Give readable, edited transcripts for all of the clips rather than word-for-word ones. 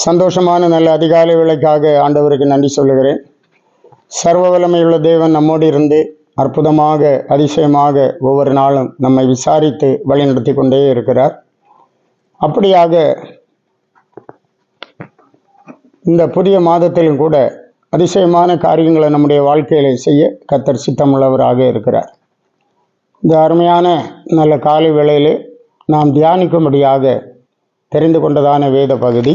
சந்தோஷமான நல்ல அதிகாலை வேளைக்காக ஆண்டவருக்கு நன்றி சொல்லுகிறேன். சர்வ வல்லமையுள்ள தேவன் நம்மோடு இருந்து அற்புதமாக அதிசயமாக ஒவ்வொரு நாளும் நம்மை விசாரித்து வழிநடத்தி கொண்டே இருக்கிறார். அப்படியாக இந்த புதிய மாதத்திலும் கூட அதிசயமான காரியங்களை நம்முடைய வாழ்க்கையில செய்ய கர்த்தர் சித்தமுள்ளவராக இருக்கிறார். இந்த அருமையான நல்ல காலை வேளையிலே நாம் தியானிக்கும்படியாக தெரிந்து கொண்டதான வேத பகுதி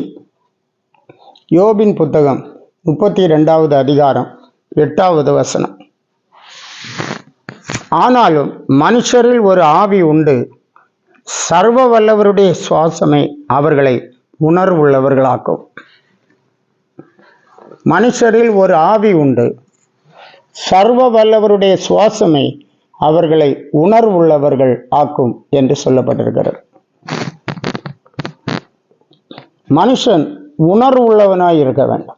யோபின் புத்தகம் 32வது அதிகாரம் 8வது வசனம். ஆனாலும் மனுஷரில் ஒரு ஆவி உண்டு, சர்வ வல்லவருடைய சுவாசமே அவர்களை உணர்வுள்ளவர்களாக்கும். மனுஷரில் ஒரு ஆவி உண்டு, சர்வ வல்லவருடைய சுவாசமே அவர்களை உணர்வுள்ளவர்கள் ஆக்கும் என்று சொல்லப்பட்டிருக்கிறது. மனுஷன் உணர்வுள்ளவனாய் இருக்க வேண்டும்.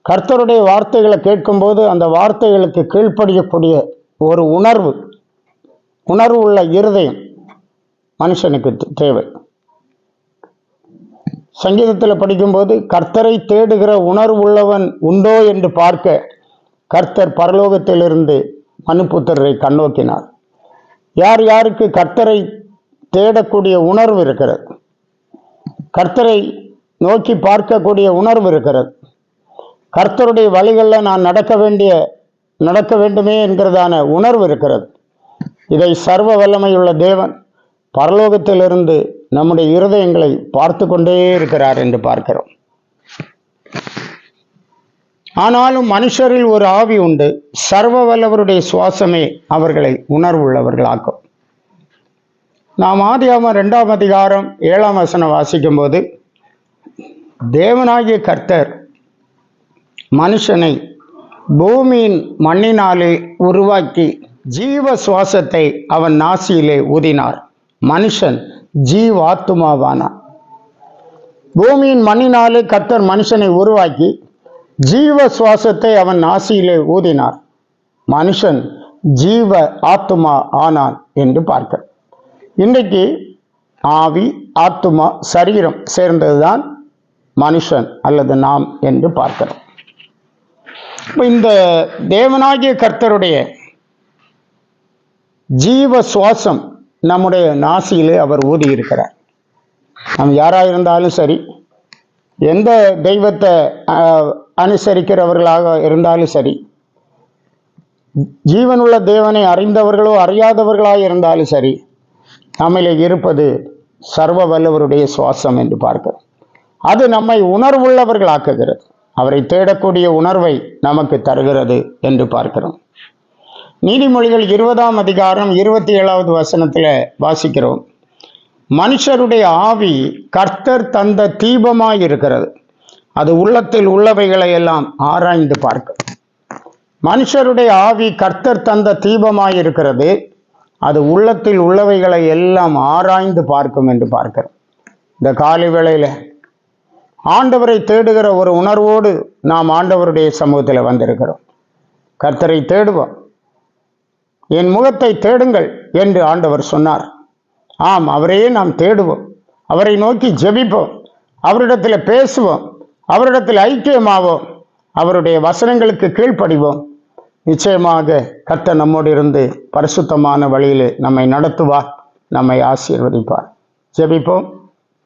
கர்த்தருடைய வார்த்தைகளை கேட்கும்போது அந்த வார்த்தைகளுக்கு கீழ்ப்படியக்கூடிய ஒரு உணர்வு உள்ள இருதயம் மனுஷனுக்கு தேவை. சங்கீதத்தில் படிக்கும்போது கர்த்தரை தேடுகிற உணர்வுள்ளவன் உண்டோ என்று பார்க்க கர்த்தர் பரலோகத்திலிருந்து மனுபுத்திரரை கண்ணோக்கினார். யார் யாருக்கு கர்த்தரை தேடக்கூடிய உணர்வு இருக்கிறது, கர்த்தரை நோக்கி பார்க்கக்கூடிய உணர்வு இருக்கிறது, கர்த்தருடைய வழிகளில் நான் நடக்க வேண்டுமே என்கிறதான உணர்வு இருக்கிறது, இதை சர்வ வல்லமையுள்ள தேவன் பரலோகத்திலிருந்து நம்முடைய இருதயங்களை பார்த்து கொண்டே இருக்கிறார் என்று பார்க்கிறோம். ஆனாலும் மனுஷரில் ஒரு ஆவி உண்டு, சர்வ வல்லவருடைய சுவாசமே அவர்களை உணர்வுள்ளவர்களாக்கும். நாம் ஆதியாகமம் 2ஆம் அதிகாரம் 7ஆம் வசனம் வாசிக்கும் போது தேவனாகிய கர்த்தர் மனுஷனை பூமியின் மண்ணினாலே உருவாக்கி ஜீவ சுவாசத்தை அவன் நாசியிலே ஊதினார், மனுஷன் ஜீவாத்துமாவானான். பூமியின் மண்ணினாலே கர்த்தர் மனுஷனை உருவாக்கி ஜீவ சுவாசத்தை அவன் நாசியிலே ஊதினார், மனுஷன் ஜீவ ஆத்துமா ஆனான் என்று பார்க்க. இன்றைக்கு ஆவி ஆத்துமா சரீரம் சேர்ந்ததுதான் மனுஷன் அல்லது நாம் என்று பார்க்கிறோம். இந்த தேவனாகிய கர்த்தருடைய ஜீவ சுவாசம் நம்முடைய நாசியிலே அவர் ஊதி இருக்கிறார். நாம் யாராக இருந்தாலும் சரி, எந்த தெய்வத்தை அனுசரிக்கிறவர்களாக இருந்தாலும் சரி, ஜீவனுள்ள தேவனை அறிந்தவர்களோ அறியாதவர்களாக இருந்தாலும் சரி, நம்மிலே இருப்பது சர்வ வல்லவருடைய சுவாசம் என்று பார்க்கிறோம். அது நம்மை உணர்வுள்ளவர்களாக்குகிறது, அவரை தேடக்கூடிய உணர்வை நமக்கு தருகிறது என்று பார்க்கிறோம். நீதிமொழிகள் 20ஆம் அதிகாரம் 27வது வசனத்தில் வாசிக்கிறோம், மனுஷருடைய ஆவி கர்த்தர் தந்த தீபமாய் இருக்கிறது, அது உள்ளத்தில் உள்ளவைகளை எல்லாம் ஆராய்ந்து பார்க்கும். மனுஷருடைய ஆவி கர்த்தர் தந்த தீபமாய் இருக்கிறது, அது உள்ளத்தில் உள்ளவைகளை எல்லாம் ஆராய்ந்து பார்க்கும் என்று பார்க்கிறோம். இந்த காலை வேளையில ஆண்டவரை தேடுகிற ஒரு உணர்வோடு நாம் ஆண்டவருடைய சமூகத்தில் வந்திருக்கிறோம். கர்த்தரை தேடுவோம், என் முகத்தை தேடுங்கள் என்று ஆண்டவர் சொன்னார். ஆம், அவரையே நாம் தேடுவோம், அவரை நோக்கி ஜெபிப்போம், அவரிடத்தில் பேசுவோம், அவரிடத்தில் ஐக்கியமாவோம், அவருடைய வசனங்களுக்கு கீழ்ப்படிவோம். நிச்சயமாக கர்த்தர் நம்மோடு இருந்து பரிசுத்தமான வழியிலே நம்மை நடத்துவார், நம்மை ஆசீர்வதிப்பார். ஜெபிப்போம்.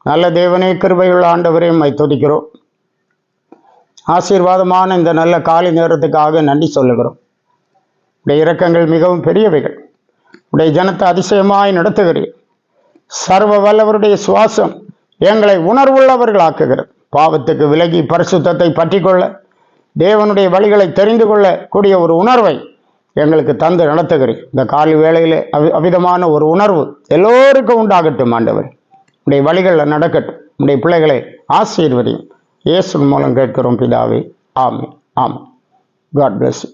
நல்ல தேவனே, கிருபையுள்ள ஆண்டவரே, உம்மை துதிக்கிறோம். ஆசீர்வாதமான இந்த நல்ல காலை நேரத்துக்காக நன்றி சொல்லுகிறோம். உடைய இரக்கங்கள் மிகவும் பெரியவைகள், உடைய ஜனத்தை அதிசயமாய் நடத்துகிறீர். சர்வ வல்லவருடைய சுவாசம் எங்களை உணர்வுள்ளவர்கள் ஆக்குகிறது. பாவத்துக்கு விலகி பரிசுத்தத்தை பற்றி கொள்ள, தேவனுடைய வழிகளை தெரிந்து கொள்ள கூடிய ஒரு உணர்வை எங்களுக்கு தந்து நடத்துகிறீர். இந்த காலை வேளையிலே அவிதமான ஒரு உணர்வு எல்லோருக்கும் உண்டாகட்டும். ஆண்டவர் உடைய வழிகளில் நடக்கட்டும். உடைய பிள்ளைகளை ஆசீர்வதியும். இயேசு மூலம் கேட்கிறோம் பிதாவே, ஆமென். ஆமென். God bless you.